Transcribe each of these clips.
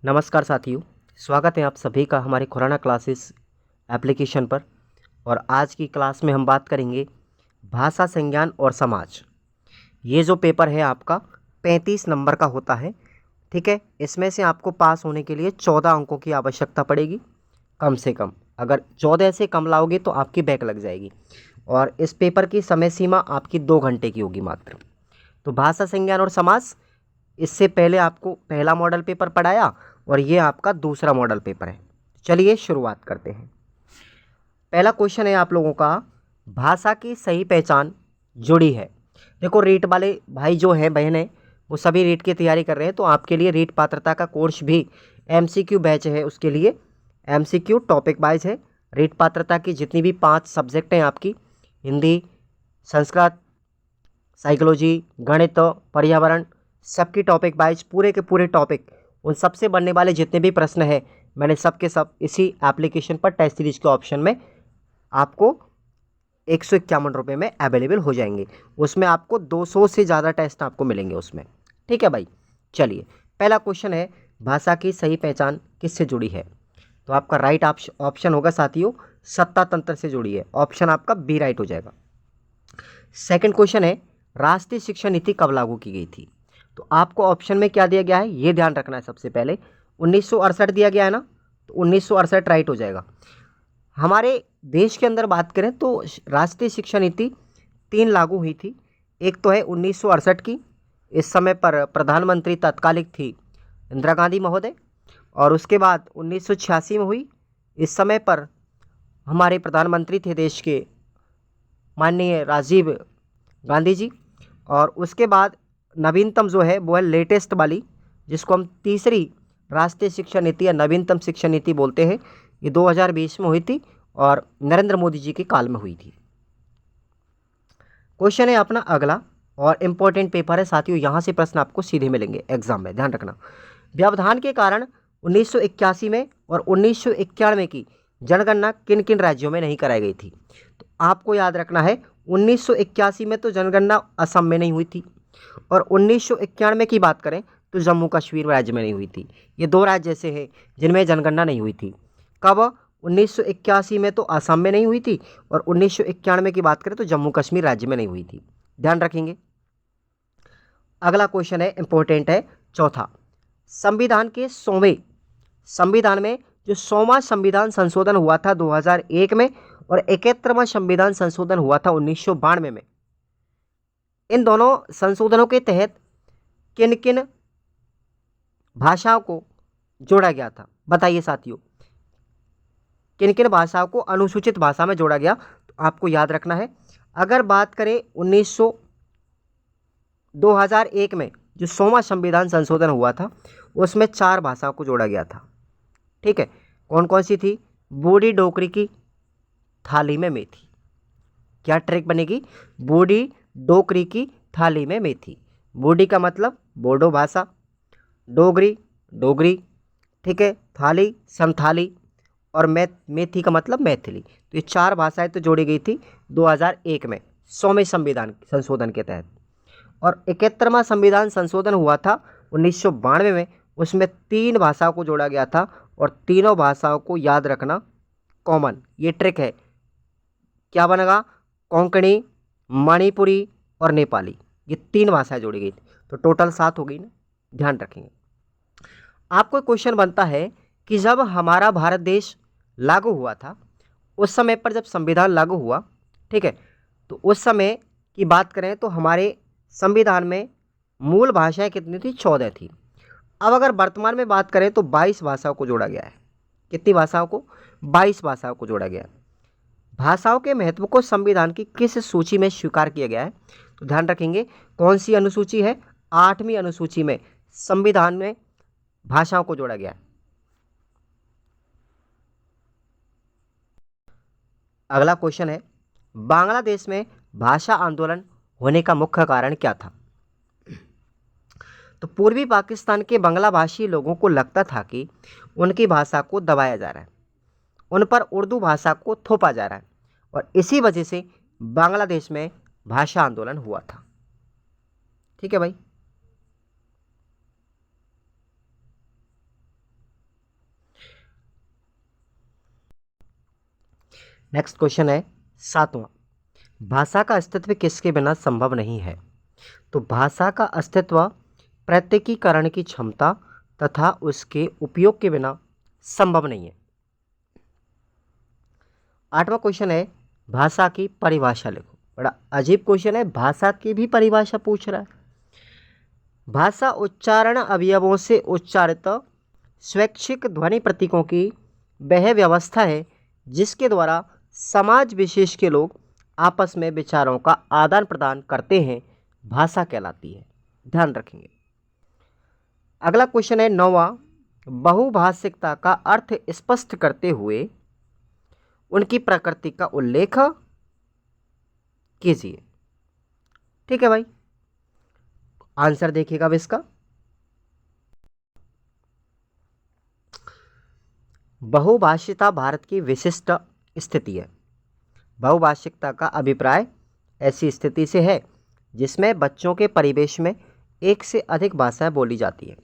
नमस्कार साथियों, स्वागत है आप सभी का हमारे खुराना क्लासेस एप्लीकेशन पर। और आज की क्लास में हम बात करेंगे भाषा, संज्ञान और समाज। ये जो पेपर है आपका 35 नंबर का होता है। ठीक है, इसमें से आपको पास होने के लिए 14 अंकों की आवश्यकता पड़ेगी कम से कम। अगर 14 से कम लाओगे तो आपकी बैक लग जाएगी। और इस पेपर की समय सीमा आपकी 2 घंटे की होगी मात्र। तो भाषा, संज्ञान और समाज, इससे पहले आपको पहला मॉडल पेपर पढ़ाया और ये आपका दूसरा मॉडल पेपर है। चलिए शुरुआत करते हैं। पहला क्वेश्चन है आप लोगों का, भाषा की सही पहचान जुड़ी है। देखो, रीट वाले भाई जो हैं, बहनें, वो सभी रीट की तैयारी कर रहे हैं, तो आपके लिए रीट पात्रता का कोर्स भी एमसीक्यू बैच है। उसके लिए एमसीक्यू टॉपिक वाइज है। रीट पात्रता की जितनी भी 5 सब्जेक्ट हैं आपकी, हिंदी, संस्कृत, साइकोलॉजी, गणित, पर्यावरण, सबकी टॉपिक वाइज पूरे के पूरे टॉपिक, उन सबसे बनने वाले जितने भी प्रश्न हैं, मैंने सब के सब इसी एप्लीकेशन पर टेस्ट सीरीज के ऑप्शन में आपको 151 रुपये में अवेलेबल हो जाएंगे। उसमें आपको 200 से ज़्यादा टेस्ट आपको मिलेंगे उसमें। ठीक है भाई, चलिए पहला क्वेश्चन है, भाषा की सही पहचान किससे जुड़ी है? तो आपका राइट ऑप्शन होगा साथियों, सत्ता तंत्र से जुड़ी है। ऑप्शन आपका बी राइट हो जाएगा। सेकंड क्वेश्चन है, राष्ट्रीय शिक्षा नीति कब लागू की गई थी? तो आपको ऑप्शन में क्या दिया गया है ये ध्यान रखना है। सबसे पहले 1968 दिया गया है ना, तो 1968 राइट हो जाएगा। हमारे देश के अंदर बात करें तो राष्ट्रीय शिक्षा नीति 3 लागू हुई थी। एक तो है 1968 की, इस समय पर प्रधानमंत्री तत्कालिक थी इंदिरा गांधी महोदय। और उसके बाद 1986 में हुई, इस समय पर हमारे प्रधानमंत्री थे देश के माननीय राजीव गांधी जी। और उसके बाद नवीनतम जो है वो है लेटेस्ट वाली, जिसको हम तीसरी राष्ट्रीय शिक्षा नीति या नवीनतम शिक्षा नीति बोलते हैं। ये 2020 में हुई थी और नरेंद्र मोदी जी के काल में हुई थी। क्वेश्चन है अपना अगला, और इम्पोर्टेंट पेपर है साथियों, यहाँ से प्रश्न आपको सीधे मिलेंगे एग्जाम में, ध्यान रखना। व्यवधान के कारण 1981 में और 1991 की जनगणना किन किन राज्यों में नहीं कराई गई थी? तो आपको याद रखना है, 1981 में तो जनगणना असम में नहीं हुई थी, और 1991 की बात करें तो जम्मू कश्मीर राज्य में नहीं हुई थी। ये 2 राज्य ऐसे हैं जिनमें जनगणना नहीं हुई थी। कब? 1981 में तो असम में नहीं हुई थी, और 1991 की बात करें तो जम्मू कश्मीर राज्य में नहीं हुई थी। ध्यान रखेंगे। अगला क्वेश्चन है, इंपॉर्टेंट है, चौथा। संविधान के 100वें संविधान में जो 100वां संविधान संशोधन हुआ था 2001 में, और 71वां संविधान संशोधन हुआ था 1992 में, इन दोनों संशोधनों के तहत किन किन भाषाओं को जोड़ा गया था? बताइए साथियों, किन किन भाषाओं को अनुसूचित भाषा में जोड़ा गया? तो आपको याद रखना है, अगर बात करें 2001 में जो 100वां संविधान संशोधन हुआ था, उसमें 4 भाषाओं को जोड़ा गया था। ठीक है, कौन कौन सी थी? बूढ़ी डोगरी की थाली में मेथी। क्या ट्रिक बनेगी? बूढ़ी डोगरी की थाली में मेथी। बूढ़ी का मतलब बोडो भाषा, डोगरी डोगरी, ठीक है, थाली संथाली, और मेथी का मतलब मैथिली। तो ये 4 भाषाएं तो जोड़ी गई थी 2001 में 100वें संविधान संशोधन के तहत। और 71वां संविधान संशोधन हुआ था 1992 में, उसमें 3 भाषाओं को जोड़ा गया था, और तीनों भाषाओं को याद रखना कॉमन। ये ट्रिक है, क्या बनेगा? कोंकणी, मणिपुरी और नेपाली, ये 3 भाषाएं जोड़ी गई थी, तो टोटल 7 हो गई ना, ध्यान रखेंगे। आपको क्वेश्चन बनता है कि जब हमारा भारत देश लागू हुआ था, उस समय पर जब संविधान लागू हुआ, ठीक है, तो उस समय की बात करें तो हमारे संविधान में मूल भाषाएं कितनी थी? 14 थी। अब अगर वर्तमान में बात करें तो 22 भाषाओं को जोड़ा गया है। कितनी भाषाओं को? 22 भाषाओं को जोड़ा गया है। भाषाओं के महत्व को संविधान की किस सूची में स्वीकार किया गया है? तो ध्यान रखेंगे, कौन सी अनुसूची है? 8वीं अनुसूची में संविधान में भाषाओं को जोड़ा गया है। अगला क्वेश्चन है, बांग्लादेश में भाषा आंदोलन होने का मुख्य कारण क्या था? तो पूर्वी पाकिस्तान के बांग्ला भाषी लोगों को लगता था कि उनकी भाषा को दबाया जा रहा है, उन पर उर्दू भाषा को थोपा जा रहा है, और इसी वजह से बांग्लादेश में भाषा आंदोलन हुआ था। ठीक है भाई। नेक्स्ट क्वेश्चन है 7वां, भाषा का अस्तित्व किसके बिना संभव नहीं है। तो भाषा का अस्तित्व प्रत्यकीकरण की क्षमता तथा उसके उपयोग के बिना संभव नहीं है। 8वां क्वेश्चन है भाषा की परिभाषा लिखो। बड़ा अजीब क्वेश्चन है, भाषा की भी परिभाषा पूछ रहा है। भाषा उच्चारण अवयवों से उच्चारित स्वैच्छिक ध्वनि प्रतीकों की वह व्यवस्था है जिसके द्वारा समाज विशेष के लोग आपस में विचारों का आदान प्रदान करते हैं, भाषा कहलाती है। ध्यान रखेंगे। अगला क्वेश्चन है 9वां, बहुभाषिकता का अर्थ स्पष्ट करते हुए उनकी प्रकृति का उल्लेख कीजिए। ठीक है भाई, आंसर देखिएगा अब इसका। बहुभाषिता भारत की विशिष्ट स्थिति है। बहुभाषिकता का अभिप्राय ऐसी स्थिति से है जिसमें बच्चों के परिवेश में एक से अधिक भाषाएं बोली जाती हैं।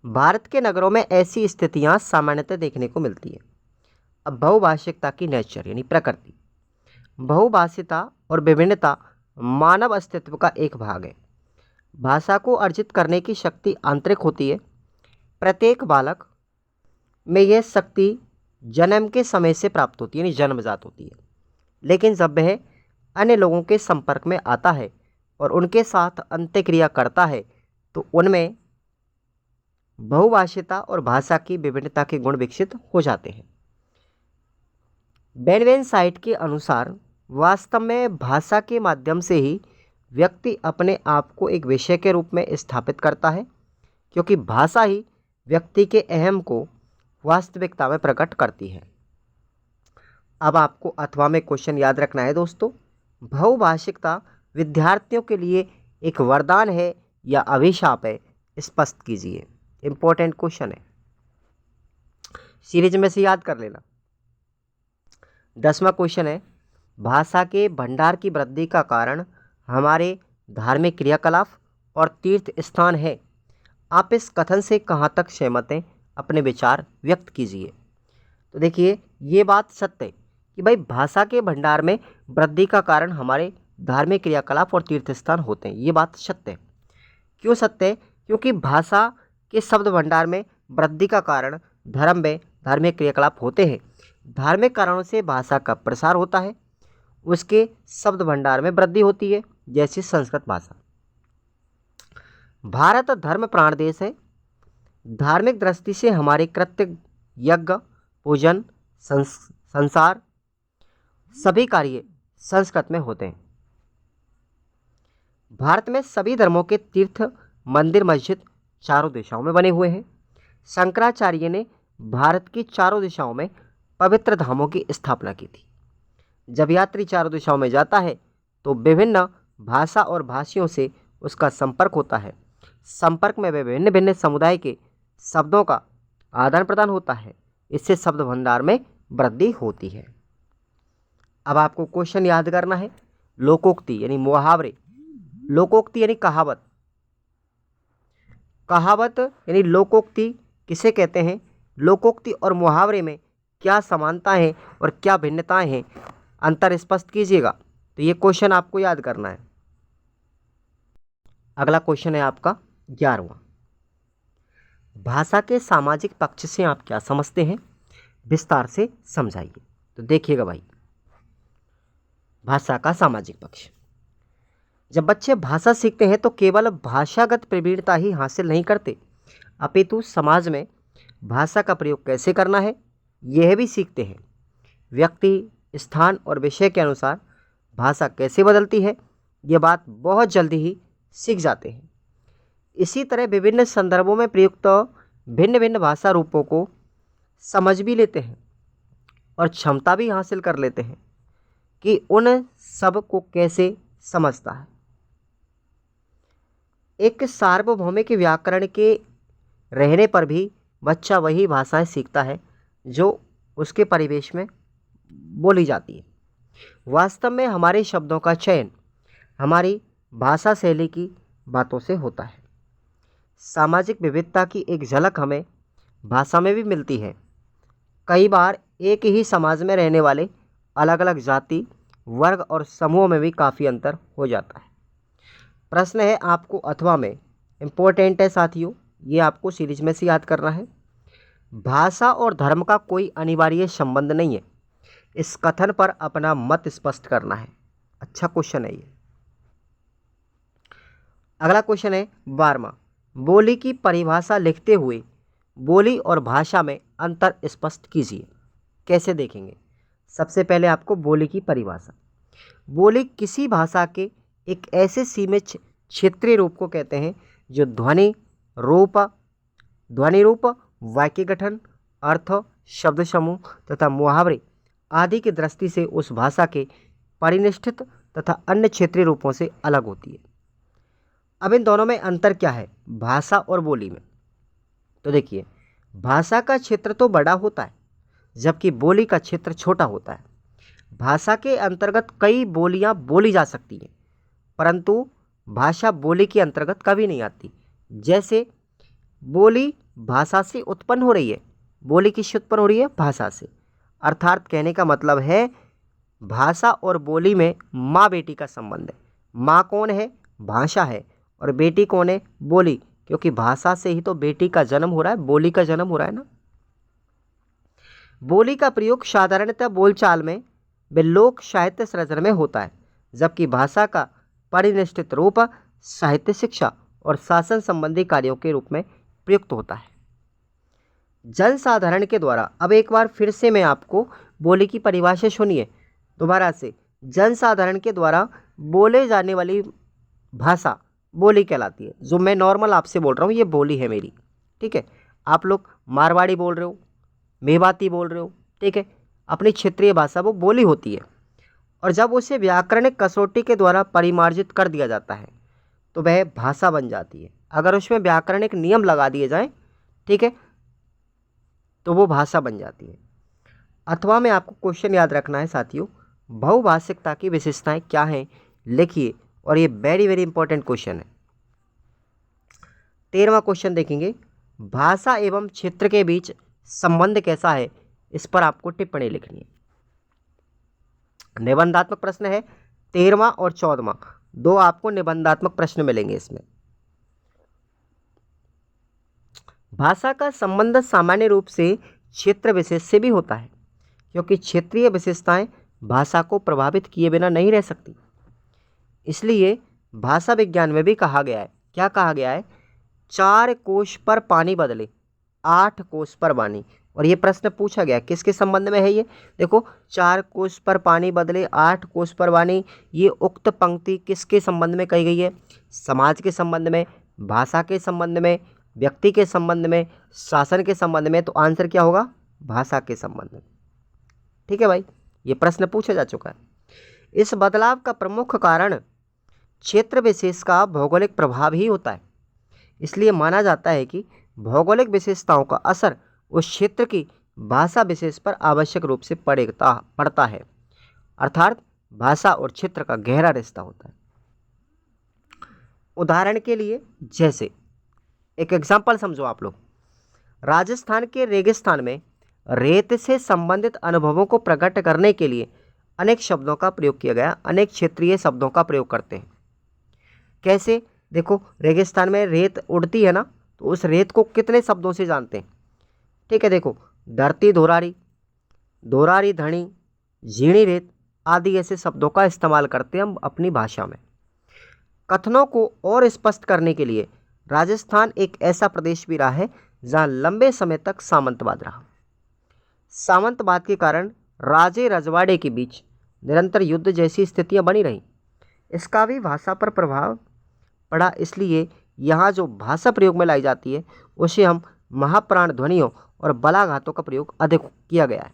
भारत के नगरों में ऐसी स्थितियां सामान्यतः देखने को मिलती है। अब बहुभाषिकता की नेचर यानी प्रकृति। बहुभाषिता और विभिन्नता मानव अस्तित्व का एक भाग है। भाषा को अर्जित करने की शक्ति आंतरिक होती है। प्रत्येक बालक में यह शक्ति जन्म के समय से प्राप्त होती है, यानी जन्मजात होती है। लेकिन जब वह अन्य लोगों के संपर्क में आता है और उनके साथ अंत्यक्रिया करता है तो उनमें बहुभाषिता और भाषा की विभिन्नता के गुण विकसित हो जाते हैं। बेनवेन साइट के अनुसार वास्तव में भाषा के माध्यम से ही व्यक्ति अपने आप को एक विषय के रूप में स्थापित करता है, क्योंकि भाषा ही व्यक्ति के अहम को वास्तविकता में प्रकट करती है। अब आपको अथवा में क्वेश्चन याद रखना है दोस्तों, बहुभाषिकता विद्यार्थियों के लिए एक वरदान है या अभिशाप है, स्पष्ट कीजिए। इंपॉर्टेंट क्वेश्चन है, सीरीज में से याद कर लेना। 10वां क्वेश्चन है भाषा के भंडार की वृद्धि का कारण हमारे धार्मिक क्रियाकलाप और तीर्थ स्थान है। आप इस कथन से कहाँ तक सहमत हैं, अपने विचार व्यक्त कीजिए। तो देखिए, ये बात सत्य है कि भाई भाषा के भंडार में वृद्धि का कारण हमारे धार्मिक क्रियाकलाप और तीर्थ स्थान होते हैं। ये बात सत्य है। क्यों सत्य है? क्योंकि भाषा के शब्द भंडार में वृद्धि का कारण धर्म में धार्मिक क्रियाकलाप होते हैं। धार्मिक कारणों से भाषा का प्रसार होता है, उसके शब्द भंडार में वृद्धि होती है, जैसे संस्कृत भाषा। भारत धर्म प्राण देश है। धार्मिक दृष्टि से हमारे कृत्य, यज्ञ, पूजन, संसार सभी कार्य संस्कृत में होते हैं। भारत में सभी धर्मों के तीर्थ, मंदिर, मस्जिद चारों दिशाओं में बने हुए हैं। शंकराचार्य ने भारत की चारों दिशाओं में पवित्र धामों की स्थापना की थी। जब यात्री चारों दिशाओं में जाता है तो विभिन्न भाषा और भाषियों से उसका संपर्क होता है। संपर्क में विभिन्न भिन्न समुदाय के शब्दों का आदान प्रदान होता है। इससे शब्द भंडार में वृद्धि होती है। अब आपको क्वेश्चन याद करना है, लोकोक्ति यानी मुहावरे। लोकोक्ति यानी कहावत। कहावत यानी लोकोक्ति किसे कहते हैं? लोकोक्ति और मुहावरे में क्या समानता है और क्या भिन्नताएं हैं, अंतर स्पष्ट कीजिएगा। तो ये क्वेश्चन आपको याद करना है। अगला क्वेश्चन है आपका 11वां, भाषा के सामाजिक पक्ष से आप क्या समझते हैं, विस्तार से समझाइए। तो देखिएगा भाई, भाषा का सामाजिक पक्ष। जब बच्चे भाषा सीखते हैं तो केवल भाषागत प्रवीणता ही हासिल नहीं करते, अपितु समाज में भाषा का प्रयोग कैसे करना है यह भी सीखते हैं। व्यक्ति, स्थान और विषय के अनुसार भाषा कैसे बदलती है, ये बात बहुत जल्दी ही सीख जाते हैं। इसी तरह विभिन्न संदर्भों में प्रयुक्त भिन्न भिन्न भाषा रूपों को समझ भी लेते हैं और क्षमता भी हासिल कर लेते हैं कि उन सब को कैसे समझता है। एक सार्वभौमिक व्याकरण के रहने पर भी बच्चा वही भाषाएं सीखता है जो उसके परिवेश में बोली जाती है। वास्तव में हमारे शब्दों का चयन हमारी भाषा शैली की बातों से होता है। सामाजिक विविधता की एक झलक हमें भाषा में भी मिलती है। कई बार एक ही समाज में रहने वाले अलग अलग जाति, वर्ग और समूह में भी काफ़ी अंतर हो जाता है। प्रश्न है आपको अथवा में, इम्पोर्टेंट है साथियों, ये आपको सीरीज में से याद करना है। भाषा और धर्म का कोई अनिवार्य संबंध नहीं है, इस कथन पर अपना मत स्पष्ट करना है। अच्छा क्वेश्चन है ये। अगला क्वेश्चन है 12वां, बोली की परिभाषा लिखते हुए बोली और भाषा में अंतर स्पष्ट कीजिए। कैसे देखेंगे? सबसे पहले आपको बोली की परिभाषा। बोली किसी भाषा के एक ऐसे सीमित क्षेत्रीय रूप को कहते हैं जो ध्वनि रूप, वाक्य गठन, अर्थ, शब्द समूह तथा मुहावरे आदि की दृष्टि से उस भाषा के परिनिष्ठित तथा अन्य क्षेत्रीय रूपों से अलग होती है। अब इन दोनों में अंतर क्या है, भाषा और बोली में? तो देखिए, भाषा का क्षेत्र तो बड़ा होता है जबकि बोली का क्षेत्र छोटा होता है। भाषा के अंतर्गत कई बोलियां बोली जा सकती हैं, परंतु भाषा बोली के अंतर्गत कभी नहीं आती। जैसे बोली भाषा से उत्पन्न हो रही है, बोली किससे उत्पन्न हो रही है? भाषा से। अर्थात कहने का मतलब है भाषा और बोली में माँ बेटी का संबंध है। माँ कौन है? भाषा है। और बेटी कौन है? बोली, क्योंकि भाषा से ही तो बेटी का जन्म हो रहा है, बोली का जन्म हो रहा है ना। बोली का प्रयोग साधारणतः बोलचाल में व लोक साहित्य सृजन में होता है, जबकि भाषा का परिनिष्ठित रूप साहित्य, शिक्षा और शासन संबंधी कार्यों के रूप में प्रयुक्त होता है। जनसाधारण के द्वारा, अब एक बार फिर से मैं आपको बोली की परिभाषा सुनिए दोबारा से। जनसाधारण के द्वारा बोले जाने वाली भाषा बोली कहलाती है। जो मैं नॉर्मल आपसे बोल रहा हूँ ये बोली है मेरी, ठीक है। आप लोग मारवाड़ी बोल रहे हो, मेवाती बोल रहे हो, ठीक है, अपनी क्षेत्रीय भाषा वो बोली होती है। और जब उसे व्याकरणिक कसौटी के द्वारा परिमार्जित कर दिया जाता है तो वह भाषा बन जाती है। अगर उसमें व्याकरणिक नियम लगा दिए जाएं, ठीक है, तो वो भाषा बन जाती है। अथवा में आपको क्वेश्चन याद रखना है साथियों, बहुभाषिकता की विशेषताएं क्या हैं, लिखिए। और ये वेरी वेरी इंपॉर्टेंट क्वेश्चन है। 13वां क्वेश्चन देखेंगे, भाषा एवं क्षेत्र के बीच संबंध कैसा है, इस पर आपको टिप्पणी लिखनी है। निबंधात्मक प्रश्न है 13वां और 14वां, दो आपको निबंधात्मक प्रश्न मिलेंगे इसमें। भाषा का संबंध सामान्य रूप से क्षेत्र विशेष से भी होता है, क्योंकि क्षेत्रीय विशेषताएं भाषा को प्रभावित किए बिना नहीं रह सकती। इसलिए भाषा विज्ञान में भी कहा गया है, क्या कहा गया है? 4 कोश पर पानी बदले 8 कोश पर वाणी। और ये प्रश्न पूछा गया किसके संबंध में है? ये देखो, 4 कोश पर पानी बदले 8 कोश पर वाणी, ये उक्त पंक्ति किसके संबंध में कही गई है? समाज के संबंध में, भाषा के संबंध में, व्यक्ति के संबंध में, शासन के संबंध में। तो आंसर क्या होगा? भाषा के संबंध में। ठीक है भाई, ये प्रश्न पूछा जा चुका है। इस बदलाव का प्रमुख कारण क्षेत्र विशेष का भौगोलिक प्रभाव ही होता है। इसलिए माना जाता है कि भौगोलिक विशेषताओं का असर उस क्षेत्र की भाषा विशेष पर आवश्यक रूप से पड़ता है। अर्थात भाषा और क्षेत्र का गहरा रिश्ता होता है। उदाहरण के लिए, जैसे एक एग्जाम्पल समझो आप लोग, राजस्थान के रेगिस्तान में रेत से संबंधित अनुभवों को प्रकट करने के लिए अनेक शब्दों का प्रयोग किया गया, अनेक क्षेत्रीय शब्दों का प्रयोग करते हैं। कैसे? देखो, रेगिस्तान में रेत उड़ती है ना, तो उस रेत को कितने शब्दों से जानते हैं? ठीक है, देखो, धरती धोरारी, धोरारी धणी, झीणी रेत आदि ऐसे शब्दों का इस्तेमाल करते हैं हम अपनी भाषा में। कथनों को और स्पष्ट करने के लिए राजस्थान एक ऐसा प्रदेश भी रहा है जहाँ लंबे समय तक सामंतवाद रहा। सामंतवाद के कारण राजे रजवाड़े के बीच निरंतर युद्ध जैसी स्थितियां बनी रहीं। इसका भी भाषा पर प्रभाव पड़ा। इसलिए यहाँ जो भाषा प्रयोग में लाई जाती है उसे हम महाप्राण ध्वनियों और बलाघातों का प्रयोग अधिक किया गया है।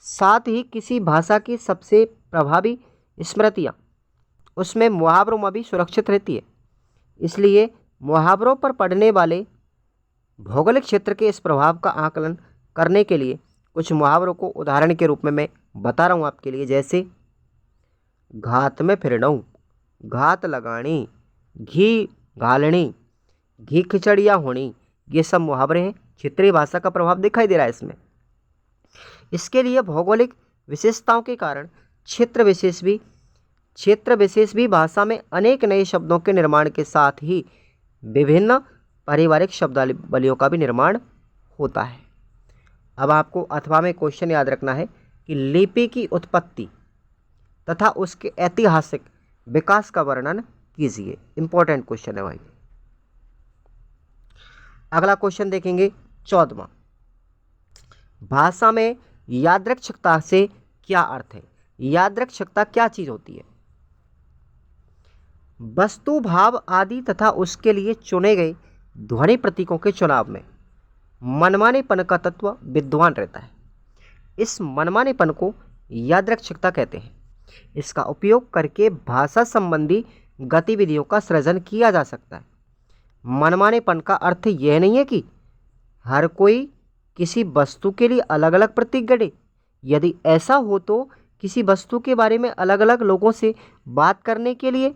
साथ ही किसी भाषा की सबसे प्रभावी स्मृतियाँ उसमें मुहावरों में भी सुरक्षित रहती है। इसलिए मुहावरों पर पड़ने वाले भौगोलिक क्षेत्र के इस प्रभाव का आकलन करने के लिए कुछ मुहावरों को उदाहरण के रूप में मैं बता रहा हूँ आपके लिए। जैसे, घात में फिरनऊ, घात लगानी, घी घालनी, घी खिचड़ियाँ होनी, ये सब मुहावरे हैं। क्षेत्रीय भाषा का प्रभाव दिखाई दे रहा है इसमें। इसके लिए भौगोलिक विशेषताओं के कारण क्षेत्र विशेष भी भाषा में अनेक नए शब्दों के निर्माण के साथ ही विभिन्न पारिवारिक शब्दावलियों का भी निर्माण होता है। अब आपको अथवा में क्वेश्चन याद रखना है कि लिपि की उत्पत्ति तथा उसके ऐतिहासिक विकास का वर्णन कीजिए। इंपॉर्टेंट क्वेश्चन है भाई। अगला क्वेश्चन देखेंगे 14वां। भाषा में यादृच्छिकता से क्या अर्थ है? यादृच्छिकता क्या चीज होती है? वस्तु, भाव आदि तथा उसके लिए चुने गए ध्वनि प्रतीकों के चुनाव में मनमानेपन का तत्व विद्यमान रहता है। इस मनमानेपन को यादृच्छिकता कहते हैं। इसका उपयोग करके भाषा संबंधी गतिविधियों का सृजन किया जा सकता है। मनमानेपन का अर्थ यह नहीं है कि हर कोई किसी वस्तु के लिए अलग अलग प्रतीक गढ़े। यदि ऐसा हो तो किसी वस्तु के बारे में अलग अलग लोगों से बात करने के लिए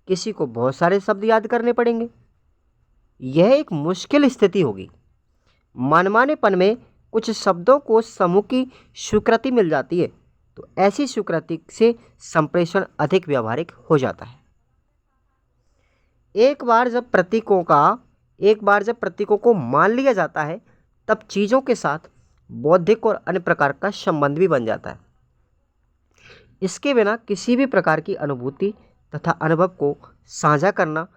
किसी को बहुत सारे शब्द याद करने पड़ेंगे। यह एक मुश्किल स्थिति होगी। मनमानेपन में कुछ शब्दों को समूह की स्वीकृति मिल जाती है, तो ऐसी स्वीकृति से संप्रेषण अधिक व्यावहारिक हो जाता है। एक बार जब प्रतीकों को मान लिया जाता है, तब चीज़ों के साथ बौद्धिक और अन्य प्रकार का संबंध भी बन जाता है। इसके बिना किसी भी प्रकार की अनुभूति तथा अनुभव को साझा करना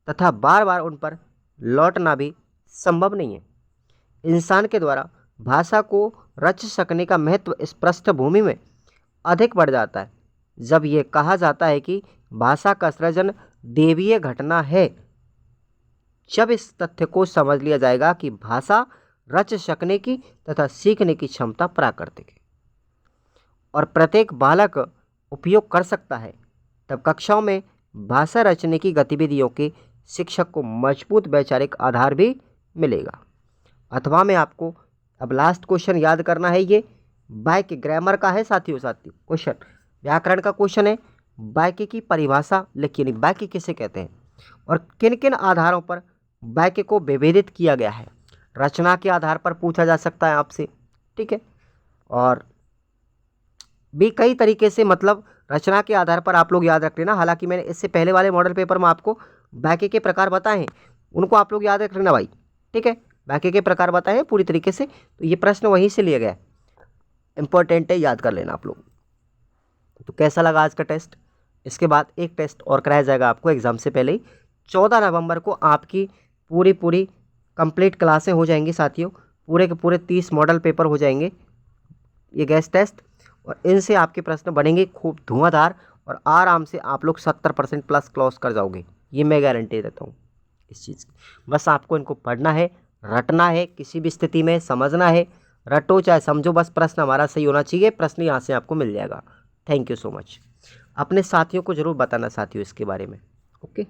तथा बार बार उन पर लौटना भी संभव नहीं है। इंसान के द्वारा भाषा को रच सकने का महत्व इस पृष्ठभूमि में अधिक बढ़ जाता है जब ये कहा जाता है कि भाषा का सृजन दैवीय घटना है। जब इस तथ्य को समझ लिया जाएगा कि भाषा रच सकने की तथा सीखने की क्षमता प्राकृतिक है और प्रत्येक बालक उपयोग कर सकता है, तब कक्षाओं में भाषा रचने की गतिविधियों के शिक्षक को मजबूत वैचारिक आधार भी मिलेगा। अथवा में आपको अब लास्ट क्वेश्चन याद करना है। ये वाक्य ग्रामर का है साथियों क्वेश्चन, व्याकरण का क्वेश्चन है। वाक्य की परिभाषा लिखिए, वाक्य किसे कहते हैं और किन किन आधारों पर वाक्य को विभेदित किया गया है। रचना के आधार पर पूछा जा सकता है आपसे, ठीक है, और भी कई तरीके से, मतलब रचना के आधार पर आप लोग याद रख लेना। हालांकि मैंने इससे पहले वाले मॉडल पेपर में आपको वाक्य के प्रकार बताए हैं, उनको आप लोग याद रख लेना भाई, ठीक है। वाक्य के प्रकार बताए हैं पूरी तरीके से, तो ये प्रश्न वहीं से लिया गया है, इंपॉर्टेंट है, याद कर लेना आप लोग। तो कैसा लगा आज का टेस्ट? इसके बाद एक टेस्ट और कराया जाएगा आपको एग्जाम से पहले ही। 14 नवंबर को आपकी पूरी कंप्लीट क्लासें हो जाएंगी साथियों, पूरे के पूरे 30 मॉडल पेपर हो जाएंगे ये गैस टेस्ट, और इनसे आपके प्रश्न बनेंगे खूब धुआंधार और आराम से आप लोग 70% प्लस क्लोज कर जाओगे, ये मैं गारंटी देता हूँ इस चीज़ की। बस आपको इनको पढ़ना है, रटना है, किसी भी स्थिति में समझना है, रटो चाहे समझो, बस प्रश्न हमारा सही होना चाहिए। प्रश्न यहाँ से आपको मिल जाएगा। Thank you so much. अपने साथियों को ज़रूर बताना साथियों इसके बारे में, ओके।